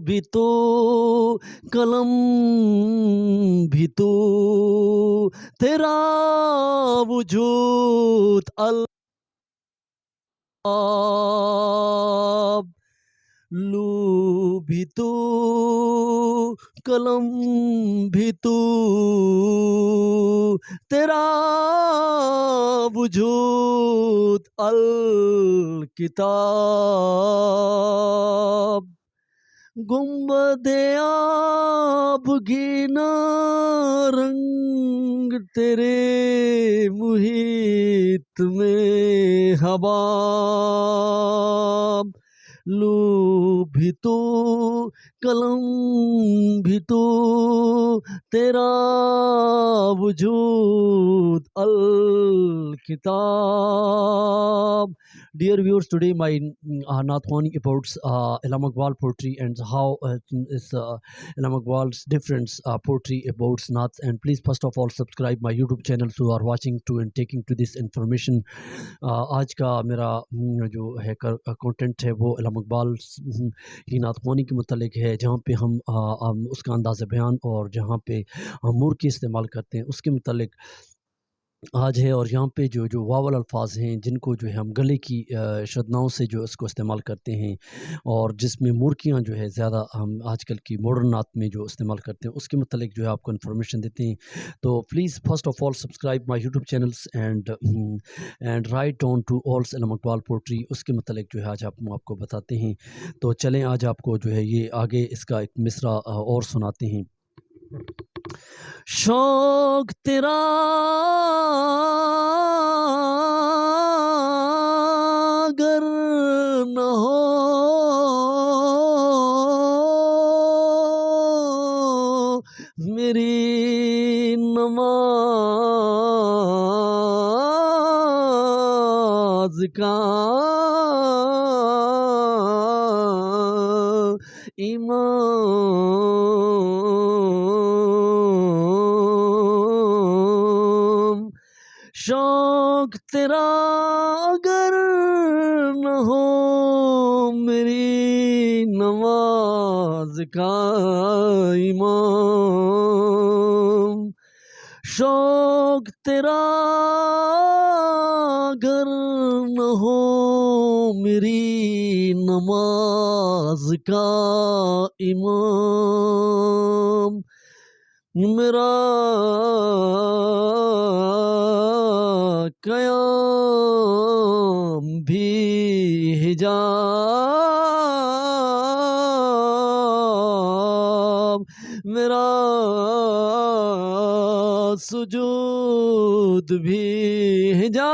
بھی تو قلم بھی تو تیرا وجود الاب لو بھی تو قلم بھی تو تیرا وجود الکتاب گنبد آبگینا رنگ تیرے محیط میں حباب لو بھی تو قلم بھی تو تیرا وجود الکتاب. Dear viewers, today my Naat about Allama Iqbal poetry and how is Allama Iqbal's different poetry about Naats. And please first of all subscribe my YouTube channel so you are watching to and taking to this information. آج کا میرا جو ہے content ہے وہ علامہ اقبال کی نعت خوانی کے متعلق ہے، جہاں پہ ہم اس کا انداز بیان اور جہاں پہ ہم مورکی استعمال کرتے ہیں اس کے متعلق آج ہے. اور یہاں پہ جو واول الفاظ ہیں جن کو جو ہے ہم گلے کی شدناؤں سے جو اس کو استعمال کرتے ہیں اور جس میں مورکیاں جو ہے زیادہ ہم آج کل کی ماڈرن نعت میں جو استعمال کرتے ہیں اس کے متعلق جو ہے آپ کو انفارمیشن دیتے ہیں. تو please first of all subscribe my YouTube channels and write down to آلس علامہ اقبال پوٹری. اس کے متعلق جو ہے آج آپ کو بتاتے ہیں. تو چلیں آج آپ کو جو ہے یہ آگے اس کا ایک مصرع اور سناتے ہیں. شوق تیرا اگر نہ ہو میری نماز کا امام. شوق تیرا اگر نہ ہو میری نماز کا امام. شوق تیرا اگر نہ ہو میری نماز کا امام. میرا قیام بھی حجاب میرا سجود بھی حجاب.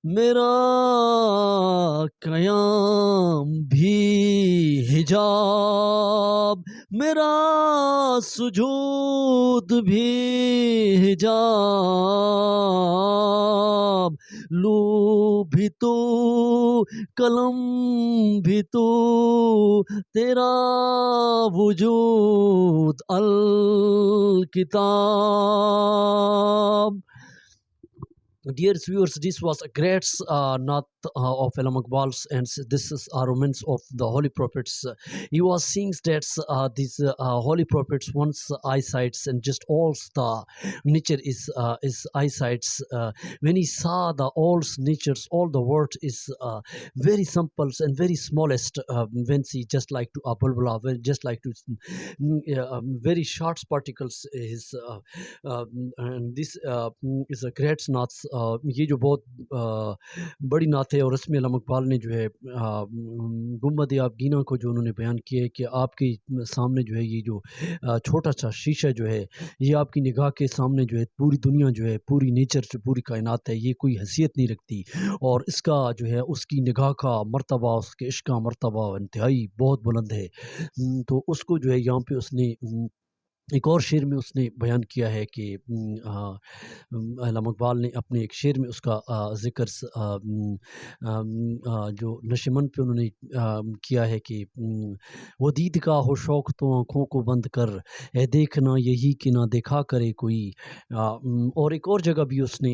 میرا قیام بھی حجاب میرا سجود بھی حجاب. لو بھی تو قلم بھی تو تیرا وجود الکتاب. Dear viewers, this was a great Naat of Allama Iqbal's, and this is a romance of the holy prophets. He was saying that these holy prophets once eyesights and just all the nature is eyesights. When he saw the all natures, all the world is very simple and very smallest. When he just like to bulbula, just like to very short particles is and this is a great Naat. یہ جو بہت بڑی نعت ہے اور اس میں علامہ اقبال نے جو ہے گنبد آبگینہ کو جو انہوں نے بیان کیا ہے کہ آپ کے سامنے جو ہے یہ جو چھوٹا سا شیشہ جو ہے یہ آپ کی نگاہ کے سامنے جو ہے پوری دنیا جو ہے پوری نیچر سے پوری کائنات ہے، یہ کوئی حیثیت نہیں رکھتی اور اس کا جو ہے اس کی نگاہ کا مرتبہ اس کے عشق کا مرتبہ انتہائی بہت بلند ہے. تو اس کو جو ہے یہاں پہ اس نے ایک اور شعر میں اس نے بیان کیا ہے کہ علامہ اقبال نے اپنے ایک شعر میں اس کا ذکر جو نشمن پہ انہوں نے کیا ہے کہ وہ دید کا ہو شوق تو آنکھوں کو بند کر اے دیکھنا یہی کہ نہ دیکھا کرے کوئی. اور ایک اور جگہ بھی اس نے